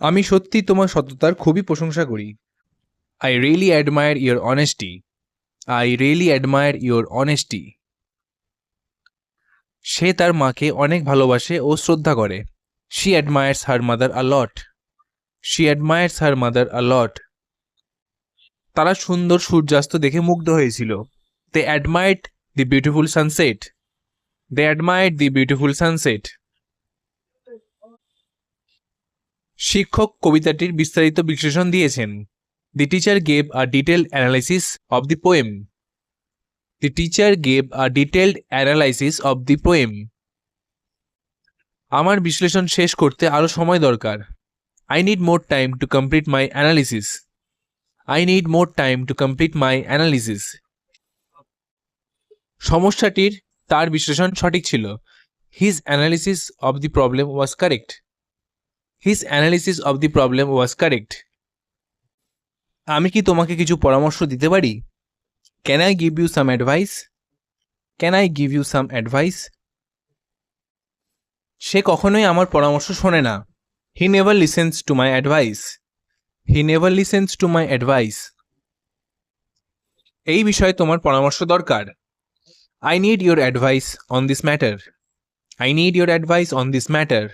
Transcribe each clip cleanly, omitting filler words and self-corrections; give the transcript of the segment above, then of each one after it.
আমি সত্যি তোমার সততার খুবই প্রশংসা করি। I really admire your honesty. I really admire your honesty. সে তার মাকে অনেক ভালোবাসে ও শ্রদ্ধা করে। She admires her mother a lot. She admires her mother a lot. তারা সুন্দর সূর্যাস্ত দেখে মুগ্ধ হয়েছিল। They admired the beautiful sunset. They admired the beautiful sunset. শিক্ষক কবিতাটির বিস্তারিত বিশ্লেষণ দিয়েছেন। The teacher gave a detailed analysis of the poem. The teacher gave a detailed analysis of the poem. আমার বিশ্লেষণ শেষ করতে আরো সময় দরকার। I need more time to complete my analysis. I need more time to complete my analysis. সমস্যাটির তার বিশ্লেষণ সঠিক ছিল। His analysis of the problem was correct. His analysis of the problem was correct. আমি কি তোমাকে কিছু পরামর্শ দিতে পারি? Can I give you some advice? Can I give you some advice? সে কখনোই আমার পরামর্শ শোনে না। He never listens to my advice. He never listens to my advice. এই বিষয়ে তোমার পরামর্শ দরকার। I need your advice on this matter. I need your advice on this matter.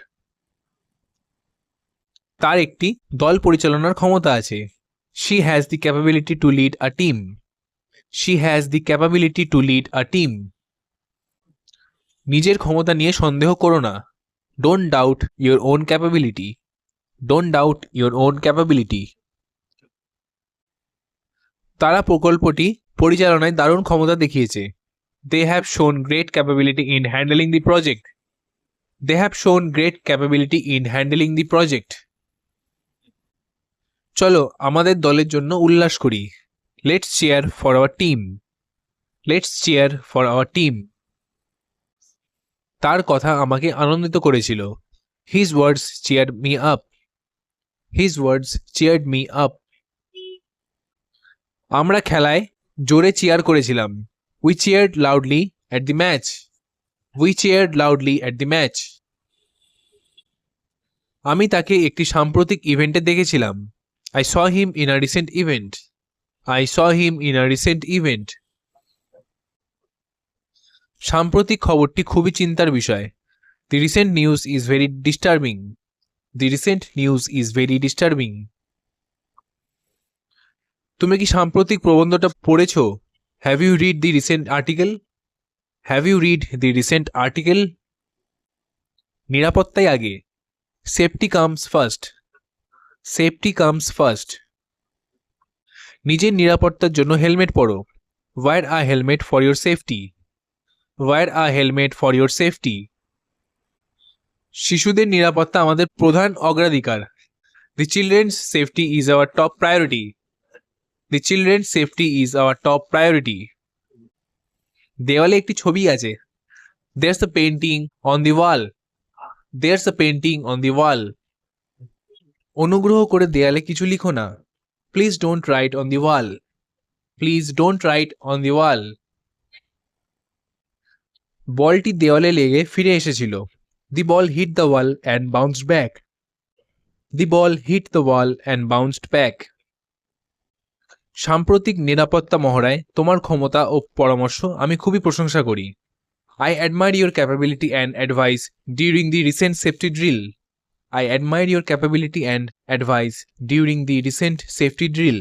তার একটি দল পরিচালনার ক্ষমতা আছে। She has the capability to lead a team. She has the capability to lead a team. নিজের ক্ষমতা নিয়ে সন্দেহ করো না। Don't doubt your own capability. Don't doubt your own capability. তারা প্রকল্পটি পরিচালনায় দারুণ ক্ষমতা দেখিয়েছে। They have shown great capability in handling the project. They have shown great capability in handling the project. চলো আমাদের দলের জন্য উল্লাস করি। Let's cheer for our team. Let's cheer for our team. তার কথা আমাকে আনন্দিত করেছিল। His words cheered me up. His words cheered me up. আমরা খেলায় জোরে চিয়ার করেছিলাম। We cheered loudly at the match. We cheered loudly at the match. আমি তাকে একটি সাম্প্রতিক ইভেন্টে দেখেছিলাম। I saw him in a recent event. I saw him in a recent event. সাম্প্রতিক খবরটি খুবই চিন্তার বিষয়। The recent news is very disturbing. The recent news is very disturbing. তুমি কি সাম্প্রতিক প্রবন্ধটা পড়েছো? Have you read the recent article? Have you read the recent article? নিরাপত্তাই আগে। Safety comes first. Safety comes first. নিজের নিরাপত্তার জন্য হেলমেট পরো। Wear a helmet for your safety. Wear a helmet for your safety. শিশুদের নিরাপত্তা আমাদের প্রধান অগ্রাধিকার। The children's safety is our top priority. The children's safety is our top priority. দেওয়ালে একটি ছবি আছে। There's a painting on the wall. There's a painting on the wall. অনুগ্রহ করে দেয়ালে কিছু লিখো না। Please don't write on the wall. Please don't write on the wall. বলটি দেওয়ালে লেগে ফিরে এসেছিল। The ball hit the wall and bounced back. The ball hit the wall and bounced back. সাম্প্রতিক নিরাপত্তা মহড়ায় তোমার ক্ষমতা ও পরামর্শ আমি খুবই প্রশংসা করি। I admire your capability and advice during the recent safety drill. I admire your capability and advice during the recent safety drill.